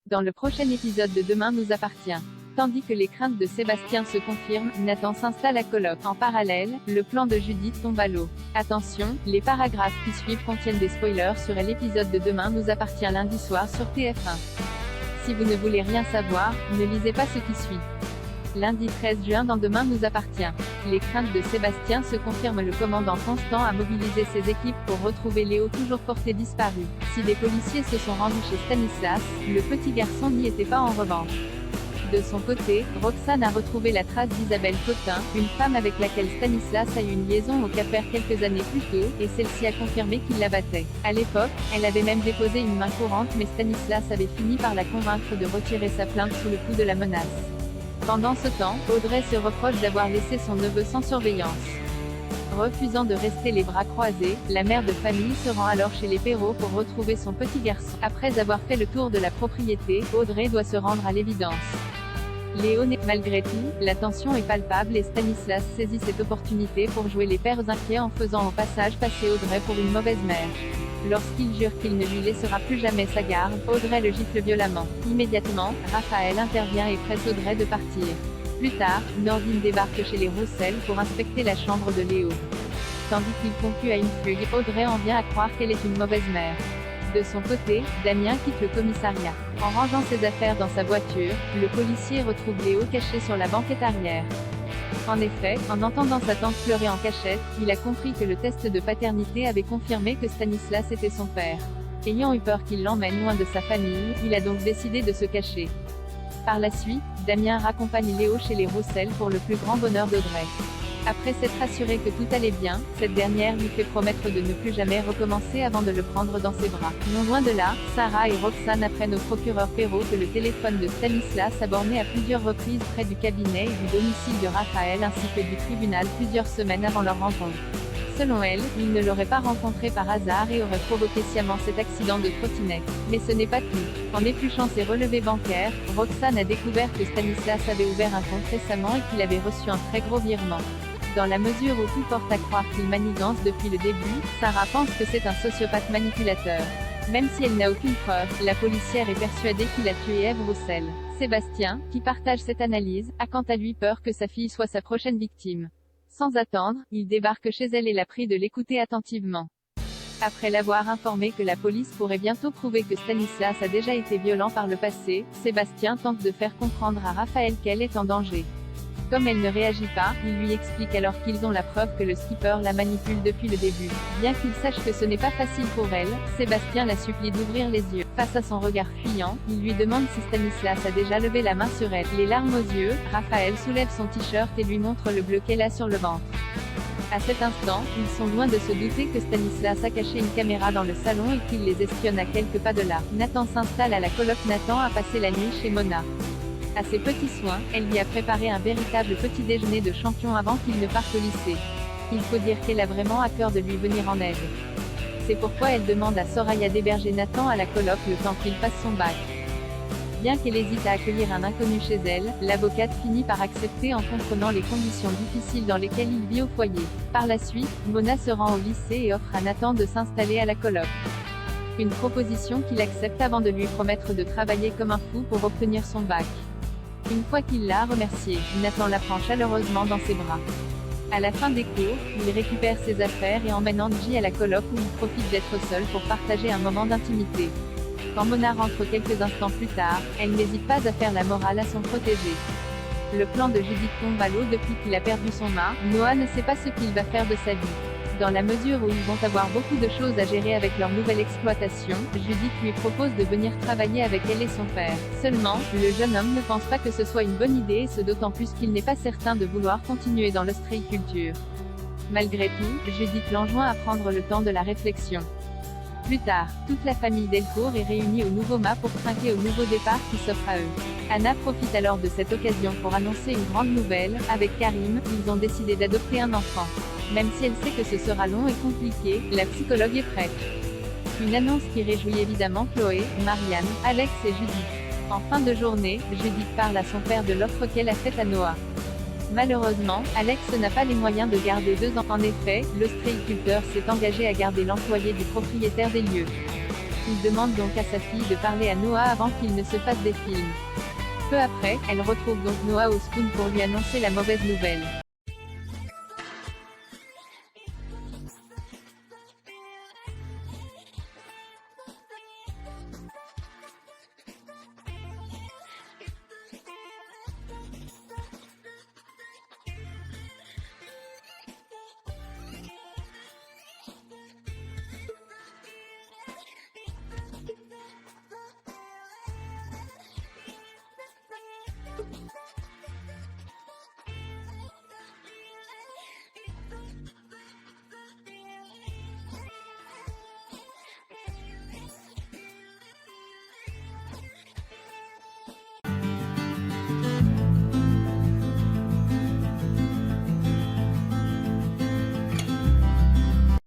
Dans le prochain épisode de Demain nous appartient. Tandis que les craintes de Sébastien se confirment, Nathan s'installe à coloc. En parallèle, le plan de Judith tombe à l'eau. Attention, les paragraphes qui suivent contiennent des spoilers sur l'épisode de Demain nous appartient lundi soir sur TF1. Si vous ne voulez rien savoir, ne lisez pas ce qui suit. Lundi 13 juin dans Demain nous appartient. Les craintes de Sébastien se confirment. Le commandant Constant a mobilisé ses équipes pour retrouver Léo toujours porté disparu. Si les policiers se sont rendus chez Stanislas, le petit garçon n'y était pas en revanche. De son côté, Roxane a retrouvé la trace d'Isabelle Cotin, une femme avec laquelle Stanislas a eu une liaison au Cap-Vert quelques années plus tôt, et celle-ci a confirmé qu'il la battait. À l'époque, elle avait même déposé une main courante mais Stanislas avait fini par la convaincre de retirer sa plainte sous le coup de la menace. Pendant ce temps, Audrey se reproche d'avoir laissé son neveu sans surveillance. Refusant de rester les bras croisés, la mère de famille se rend alors chez les Perrault pour retrouver son petit garçon. Après avoir fait le tour de la propriété, Audrey doit se rendre à l'évidence. Léo n'est malgré tout, la tension est palpable et Stanislas saisit cette opportunité pour jouer les pères inquiets en faisant au passage passer Audrey pour une mauvaise mère. Lorsqu'il jure qu'il ne lui laissera plus jamais sa garde, Audrey le gifle violemment. Immédiatement, Raphaël intervient et presse Audrey de partir. Plus tard, Nordine débarque chez les Roussel pour inspecter la chambre de Léo. Tandis qu'il conclut à une fugue, Audrey en vient à croire qu'elle est une mauvaise mère. De son côté, Damien quitte le commissariat. En rangeant ses affaires dans sa voiture, le policier retrouve Léo caché sur la banquette arrière. En effet, en entendant sa tante pleurer en cachette, il a compris que le test de paternité avait confirmé que Stanislas était son père. Ayant eu peur qu'il l'emmène loin de sa famille, il a donc décidé de se cacher. Par la suite, Damien raccompagne Léo chez les Roussel pour le plus grand bonheur d'Audrey. Après s'être assuré que tout allait bien, cette dernière lui fait promettre de ne plus jamais recommencer avant de le prendre dans ses bras. Non loin de là, Sarah et Roxane apprennent au procureur Perrault que le téléphone de Stanislas a borné à plusieurs reprises près du cabinet et du domicile de Raphaël ainsi que du tribunal plusieurs semaines avant leur rencontre. Selon elle, il ne l'aurait pas rencontré par hasard et aurait provoqué sciemment cet accident de trottinette. Mais ce n'est pas tout. En épluchant ses relevés bancaires, Roxane a découvert que Stanislas avait ouvert un compte récemment et qu'il avait reçu un très gros virement. Dans la mesure où tout porte à croire qu'il manigance depuis le début, Sarah pense que c'est un sociopathe manipulateur. Même si elle n'a aucune preuve, la policière est persuadée qu'il a tué Ève Roussel. Sébastien, qui partage cette analyse, a quant à lui peur que sa fille soit sa prochaine victime. Sans attendre, il débarque chez elle et la prie de l'écouter attentivement. Après l'avoir informé que la police pourrait bientôt prouver que Stanislas a déjà été violent par le passé, Sébastien tente de faire comprendre à Raphaël qu'elle est en danger. Comme elle ne réagit pas, il lui explique alors qu'ils ont la preuve que le skipper la manipule depuis le début. Bien qu'il sache que ce n'est pas facile pour elle, Sébastien la supplie d'ouvrir les yeux. Face à son regard fuyant, il lui demande si Stanislas a déjà levé la main sur elle. Les larmes aux yeux, Raphaël soulève son t-shirt et lui montre le bleu qu'elle a sur le ventre. À cet instant, ils sont loin de se douter que Stanislas a caché une caméra dans le salon et qu'il les espionne à quelques pas de là. Nathan s'installe à la coloc. Nathan a passé la nuit chez Mona. À ses petits soins, elle lui a préparé un véritable petit déjeuner de champion avant qu'il ne parte au lycée. Il faut dire qu'elle a vraiment à cœur de lui venir en aide. C'est pourquoi elle demande à Soraya d'héberger Nathan à la coloc le temps qu'il passe son bac. Bien qu'elle hésite à accueillir un inconnu chez elle, l'avocate finit par accepter en comprenant les conditions difficiles dans lesquelles il vit au foyer. Par la suite, Mona se rend au lycée et offre à Nathan de s'installer à la coloc. Une proposition qu'il accepte avant de lui promettre de travailler comme un fou pour obtenir son bac. Une fois qu'il l'a remercié, Nathan la prend chaleureusement dans ses bras. À la fin des cours, il récupère ses affaires et emmène Angie à la coloc où il profite d'être seul pour partager un moment d'intimité. Quand Mona rentre quelques instants plus tard, elle n'hésite pas à faire la morale à son protégé. Le plan de Judith tombe à l'eau depuis qu'il a perdu son mât. Noah ne sait pas ce qu'il va faire de sa vie. Dans la mesure où ils vont avoir beaucoup de choses à gérer avec leur nouvelle exploitation, Judith lui propose de venir travailler avec elle et son père. Seulement, le jeune homme ne pense pas que ce soit une bonne idée et ce d'autant plus qu'il n'est pas certain de vouloir continuer dans l'ostréiculture. Malgré tout, Judith l'enjoint à prendre le temps de la réflexion. Plus tard, toute la famille Delcourt est réunie au nouveau mât pour trinquer au nouveau départ qui s'offre à eux. Anna profite alors de cette occasion pour annoncer une grande nouvelle. Avec Karim, ils ont décidé d'adopter un enfant. Même si elle sait que ce sera long et compliqué, la psychologue est prête. Une annonce qui réjouit évidemment Chloé, Marianne, Alex et Judith. En fin de journée, Judith parle à son père de l'offre qu'elle a faite à Noah. Malheureusement, Alex n'a pas les moyens de garder 2 ans. En effet, l'ostréiculteur s'est engagé à garder l'employé du propriétaire des lieux. Il demande donc à sa fille de parler à Noah avant qu'il ne se fasse des films. Peu après, elle retrouve donc Noah au spoon pour lui annoncer la mauvaise nouvelle.